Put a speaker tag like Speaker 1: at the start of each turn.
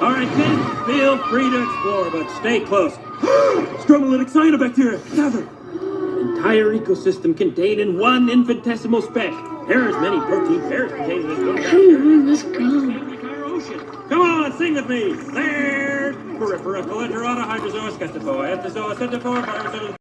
Speaker 1: All right, kids, feel free to explore, but stay close. Stromolytic cyanobacteria, gather. An entire ecosystem contained in one infinitesimal speck. There are as many protein pairs contained in this one bacteria.
Speaker 2: Let's go.
Speaker 1: Come on, sing with me. There's peripheral enterata hydrozoa scatozoa, entozoa, centiphora, virusoa.